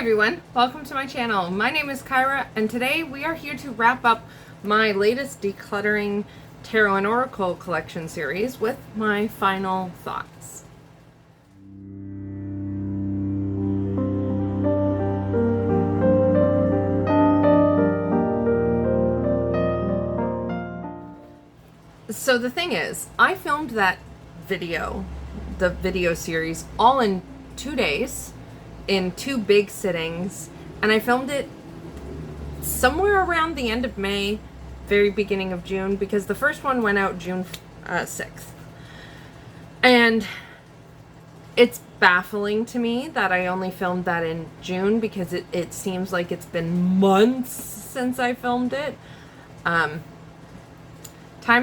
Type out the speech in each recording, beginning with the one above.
everyone, welcome to my channel. My name is Kyra and today we are here to wrap up my latest Decluttering Tarot and Oracle Collection Series with my final thoughts. So the thing is, I filmed that video, the video series, all in 2 days. In 2 big sittings, and I filmed it somewhere around the end of May, very beginning of June, because the first one went out June 6th. And it's baffling to me that I only filmed that in June, because it seems like it's been months since I filmed it. Time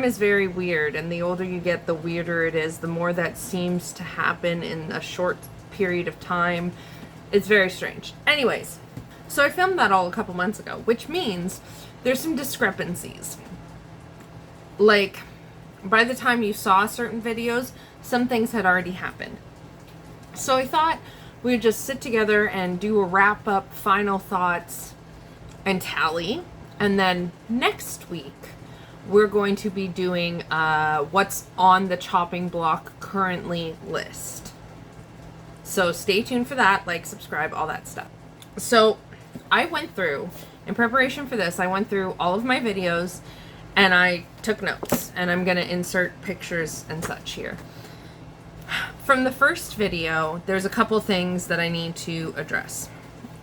is very weird, and the older you get, the weirder it is, the more that seems to happen in a short period of time. It's very strange. Anyways, so I filmed that all a couple months ago, which means there's some discrepancies. Like, by the time you saw certain videos, some things had already happened. So I thought we would just sit together and do a wrap-up, final thoughts, and tally. And then next week, we're going to be doing what's on the chopping block currently list. So stay tuned for that, like, subscribe, all that stuff. So I went through, in preparation for this, I went through all of my videos and I took notes, and I'm going to insert pictures and such here. From the first video, there's a couple things that I need to address,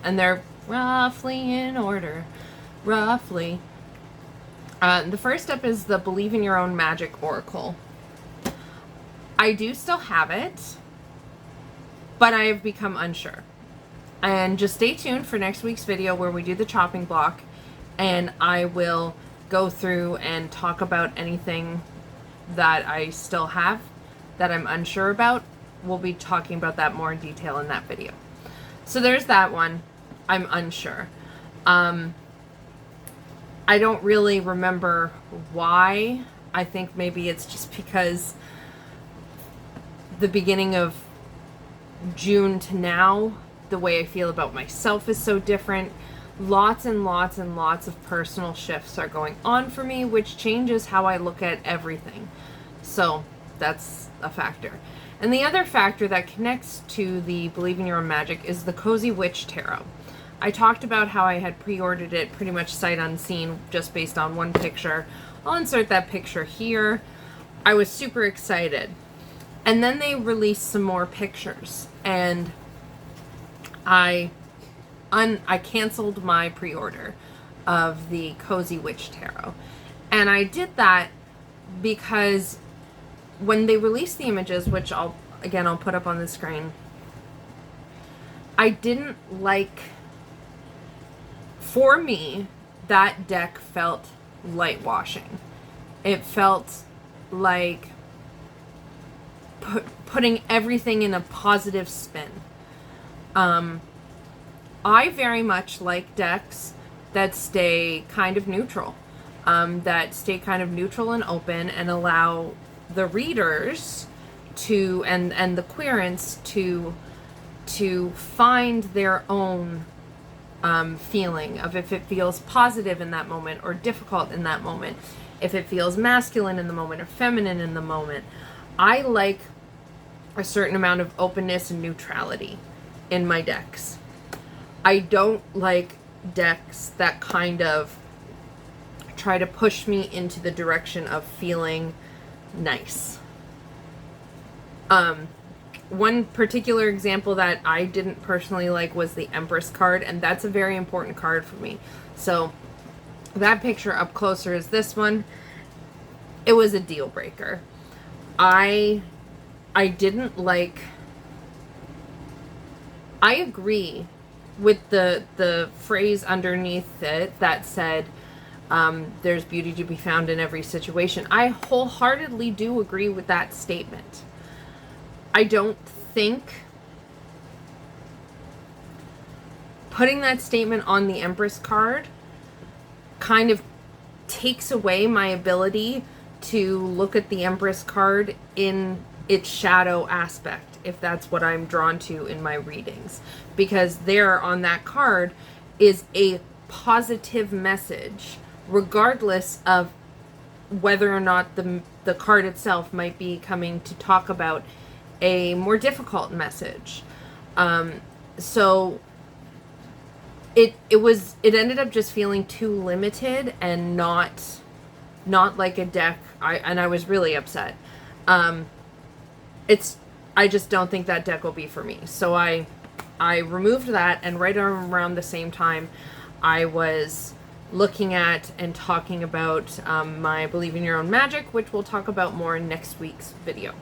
and they're roughly in order, roughly. The first step is the Believe in Your Own Magic Oracle. I do still have it, but I have become unsure. And just stay tuned for next week's video where we do the chopping block, and I will go through and talk about anything that I still have that I'm unsure about. We'll be talking about that more in detail in that video. So there's that one. I'm unsure. I don't really remember why. I think maybe it's just because the beginning of June to now, the way I feel about myself is so different. Lots and lots and lots of personal shifts are going on for me, which changes how I look at everything. So that's a factor. And the other factor that connects to the Believe in Your Own Magic is the Cozy Witch Tarot. I talked about how I had pre-ordered it pretty much sight unseen, just based on one picture. I'll insert that picture here. I was super excited. And then they released some more pictures, and I canceled my pre-order of the Cozy Witch Tarot. And I did that because when they released the images, which I'll put up on the screen, I didn't like, for me, that deck felt light washing. It felt like putting everything in a positive spin. I very much like decks that stay kind of neutral, and open, and allow the readers to and the querents to find their own feeling of if it feels positive in that moment or difficult in that moment, if it feels masculine in the moment or feminine in the moment. I like a certain amount of openness and neutrality in my decks. I don't like decks that kind of try to push me into the direction of feeling nice. One particular example that I didn't personally like was the Empress card, and that's a very important card for me. So that picture up closer is this one. It was a deal breaker. I didn't like, I agree with the phrase underneath it that said, there's beauty to be found in every situation. I wholeheartedly do agree with that statement. I don't think putting that statement on the Empress card kind of takes away my ability to look at the Empress card in its shadow aspect, if that's what I'm drawn to in my readings. Because there on that card is a positive message, regardless of whether or not the card itself might be coming to talk about a more difficult message. So it ended up just feeling too limited and not like a deck. I was really upset. I just don't think that deck will be for me. So I removed that, and right around the same time I was looking at and talking about my Believe in Your Own Magic, which we'll talk about more in next week's video.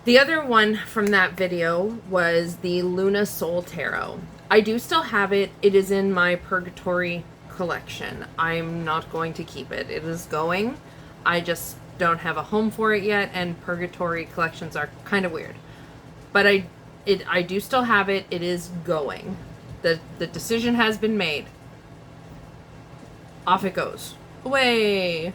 The other one from that video was the Luna Soul Tarot. I do still have it. It is in my Purgatory collection. I'm not going to keep it. It is going. I just don't have a home for it yet, and Purgatory collections are kind of weird. But I do still have it. It is going. The decision has been made. Off it goes. Away.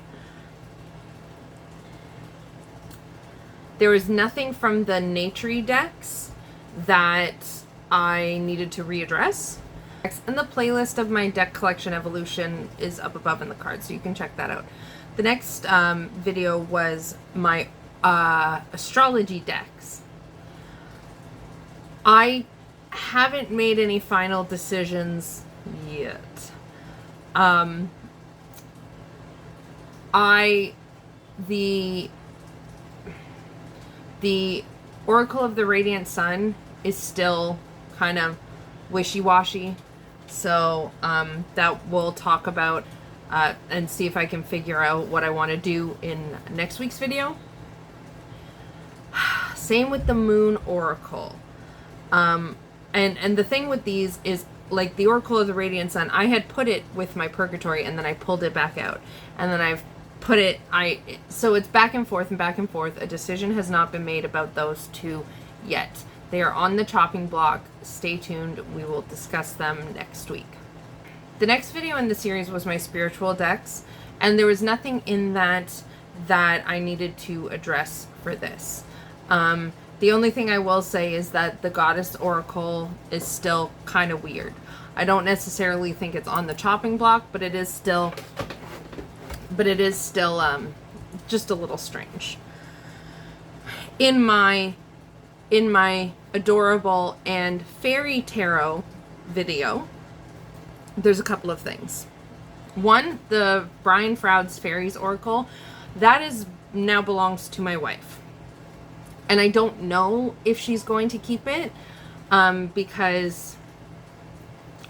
There was nothing from the Nature decks that I needed to readdress. And the playlist of my deck collection evolution is up above in the card, so you can check that out. The next video was my astrology decks. I haven't made any final decisions yet. The Oracle of the Radiant Sun is still kind of wishy-washy, so that we'll talk about and see if I can figure out what I want to do in next week's video. Same with the Moon Oracle. And the thing with these is, like the Oracle of the Radiant Sun, I had put it with my Purgatory, and then I pulled it back out, and then I've put it, so it's back and forth and back and forth. A decision has not been made about those two yet. They are on the chopping block. Stay tuned. We will discuss them next week. The next video in the series was my spiritual decks, and there was nothing in that I needed to address for this. The only thing I will say is that the Goddess Oracle is still kind of weird. I don't necessarily think it's on the chopping block, but it is still just a little strange. In my adorable and fairy tarot video, there's a couple of things. One, the Brian Froud's Fairies Oracle, that is now belongs to my wife. And I don't know if she's going to keep it because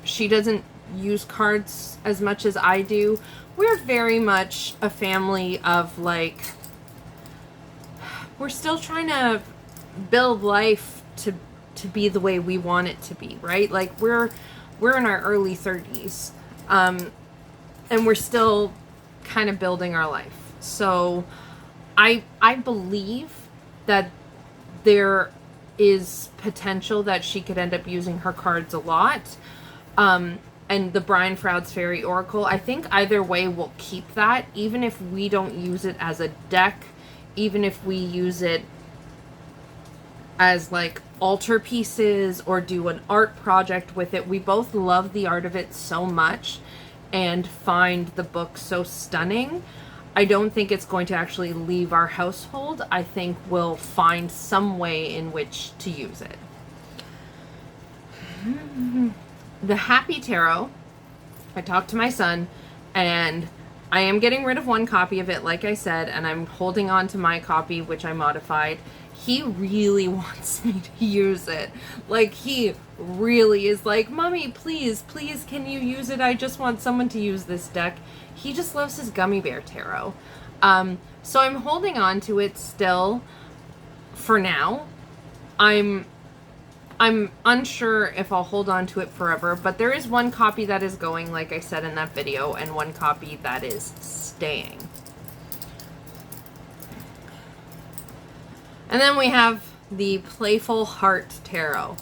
she doesn't use cards as much as I do. We're very much a family of, like, we're still trying to build life to be the way we want it to be, right? Like, we're in our early 30s, and we're still kind of building our life. So I believe that there is potential that she could end up using her cards a lot. And the Brian Froud's Fairy Oracle, I think either way we'll keep that, even if we don't use it as a deck, even if we use it as like altar pieces or do an art project with it. We both love the art of it so much and find the book so stunning. I don't think it's going to actually leave our household. I think we'll find some way in which to use it. The Happy Tarot, I talked to my son, and I am getting rid of one copy of it, like I said, and I'm holding on to my copy, which I modified. He really wants me to use it. Like, he really is like, Mommy, please, please, can you use it? I just want someone to use this deck. He just loves his Gummy Bear Tarot. So I'm holding on to it still for now. I'm unsure if I'll hold on to it forever, but there is one copy that is going, like I said in that video, and one copy that is staying. And then we have the Playful Heart Tarot.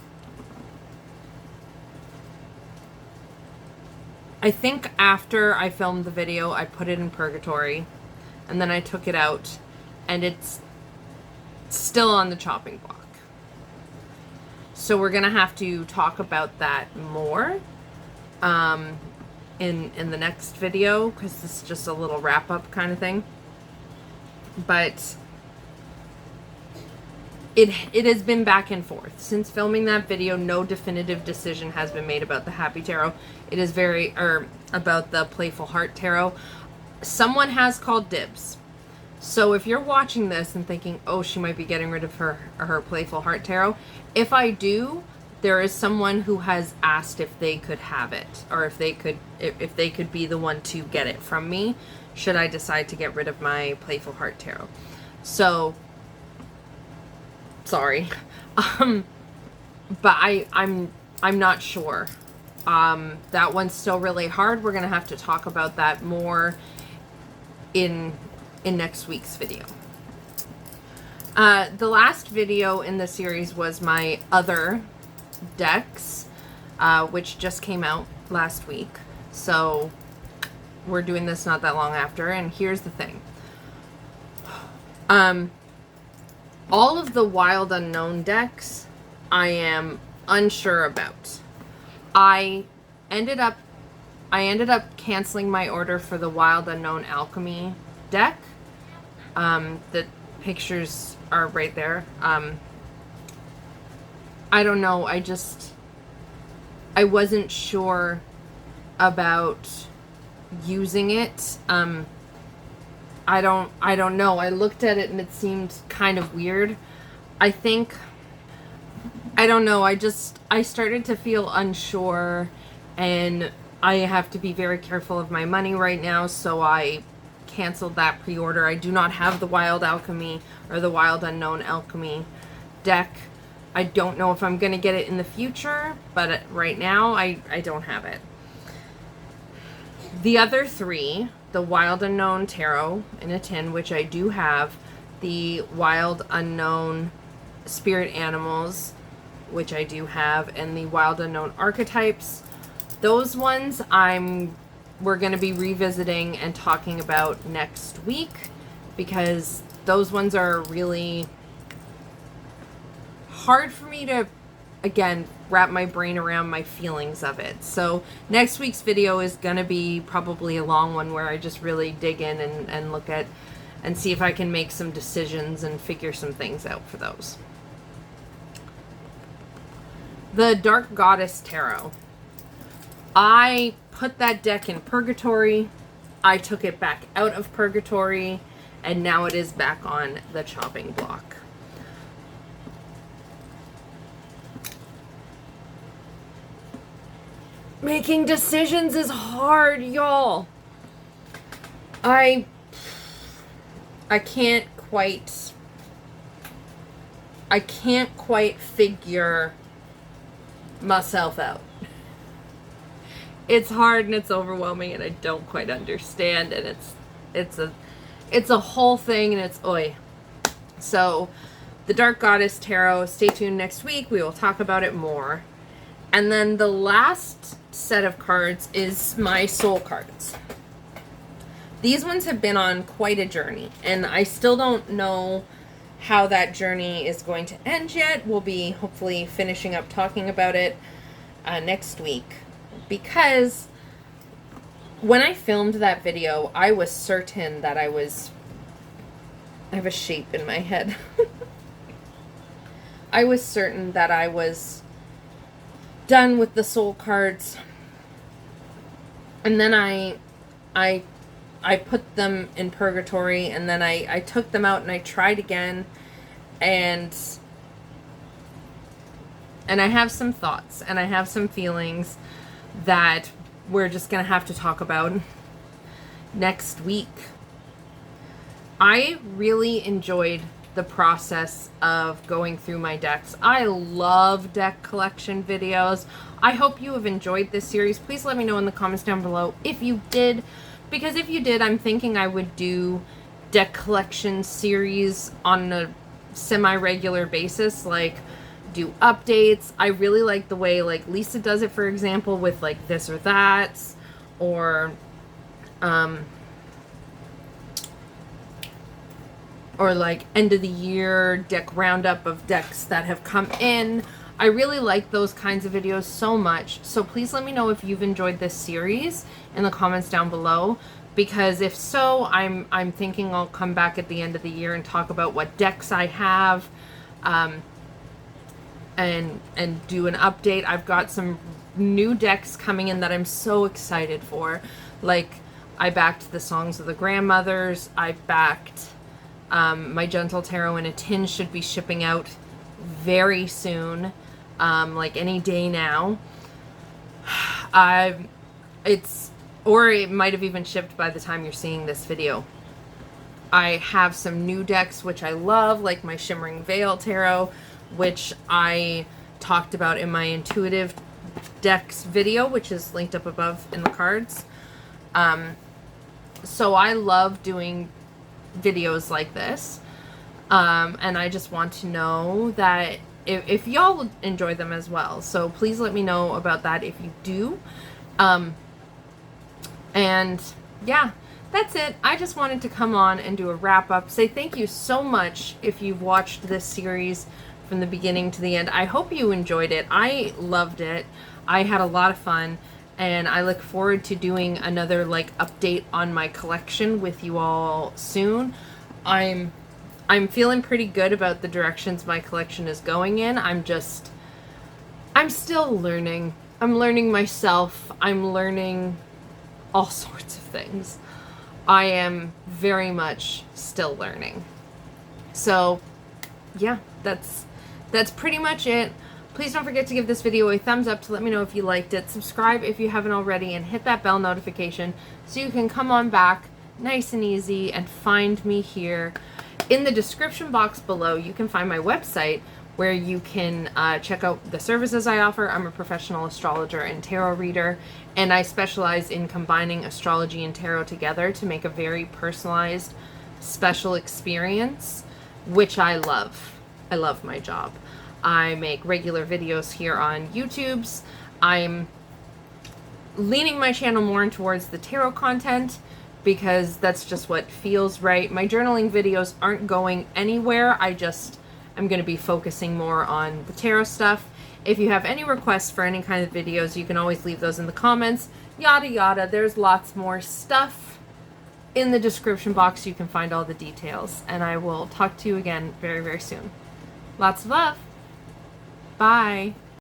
I think after I filmed the video, I put it in Purgatory, and then I took it out, and still on the chopping block. So we're gonna have to talk about that more in the next video, because this is just a little wrap up kind of thing. But it has been back and forth since filming that video. No definitive decision has been made about the Happy Tarot. It is about the Playful Heart Tarot. Someone has called dibs. So if you're watching this and thinking, oh, she might be getting rid of her Playful Heart Tarot, if I do, there is someone who has asked if they could have it, or if they could be the one to get it from me, should I decide to get rid of my Playful Heart Tarot. So, sorry, but I'm not sure. That one's still really hard. We're gonna have to talk about that more in next week's video. The last video in the series was my other decks, which just came out last week. So we're doing this not that long after, and here's the thing. All of the Wild Unknown decks I am unsure about. I ended up canceling my order for the Wild Unknown Alchemy deck. The pictures are right there. I don't know, I wasn't sure about using it. I don't know. I looked at it and it seemed kind of weird. I don't know. I started to feel unsure, and I have to be very careful of my money right now, so I canceled that pre-order. I do not have the Wild Alchemy or the Wild Unknown Alchemy deck. I don't know if I'm going to get it in the future, but right now I don't have it. The other three, the Wild Unknown Tarot in a tin, which I do have, the Wild Unknown Spirit Animals, which I do have, and the Wild Unknown Archetypes, those ones we're going to be revisiting and talking about next week, because those ones are really hard for me to, again, wrap my brain around my feelings of it. So next week's video is going to be probably a long one where I just really dig in and look at and see if I can make some decisions and figure some things out for those. The Dark Goddess Tarot. I put that deck in purgatory. I took it back out of purgatory, and now it is back on the chopping block. Making decisions is hard, y'all. I can't quite figure myself out. It's hard and it's overwhelming, and I don't quite understand, and it's a whole thing, and it's oi. So the Dark Goddess Tarot, stay tuned next week. We will talk about it more. And then the last set of cards is my soul cards. These ones have been on quite a journey, and I still don't know how that journey is going to end yet. We'll be hopefully finishing up talking about it next week, because when I filmed that video, I was certain that I have a shape in my head. I was certain that I was done with the soul cards, and then I put them in purgatory, and then I took them out and I tried again, and I have some thoughts and I have some feelings that we're just gonna have to talk about next week. I really enjoyed the process of going through my decks. I love deck collection videos. I hope you have enjoyed this series. Please let me know in the comments down below if you did, because if you did, I'm thinking I would do deck collection series on a semi-regular basis, like do updates. I really like the way like Lisa does it, for example, with like this or that, or or like end of the year deck roundup of decks that have come in. I really like those kinds of videos so much. So please let me know if you've enjoyed this series in the comments down below. Because if so, I'm thinking I'll come back at the end of the year and talk about what decks I have, and do an update. I've got some new decks coming in that I'm so excited for. Like, I backed the Songs of the Grandmothers. I backed my Gentle Tarot in a Tin, should be shipping out very soon, like any day now. Or it might have even shipped by the time you're seeing this video. I have some new decks which I love, like my Shimmering Veil Tarot, which I talked about in my Intuitive Decks video, which is linked up above in the cards. So I love doing videos like this. And I just want to know that if y'all enjoy them as well. So please let me know about that if you do. And yeah, that's it. I just wanted to come on and do a wrap up. Say thank you so much if you've watched this series from the beginning to the end. I hope you enjoyed it. I loved it. I had a lot of fun, and I look forward to doing another like update on my collection with you all soon. I'm feeling pretty good about the directions my collection is going in. I'm still learning. I'm learning myself. I'm learning all sorts of things. I am very much still learning. So yeah, that's pretty much it. Please don't forget to give this video a thumbs up to let me know if you liked it. Subscribe if you haven't already, and hit that bell notification so you can come on back nice and easy and find me here. In the description box below, you can find my website where you can check out the services I offer. I'm a professional astrologer and tarot reader, and I specialize in combining astrology and tarot together to make a very personalized, special experience, which I love. I love my job. I make regular videos here on YouTube's. I'm leaning my channel more towards the tarot content because that's just what feels right. My journaling videos aren't going anywhere. I'm going to be focusing more on the tarot stuff. If you have any requests for any kind of videos, you can always leave those in the comments. Yada yada. There's lots more stuff in the description box. You can find all the details. And I will talk to you again very, very soon. Lots of love. Bye.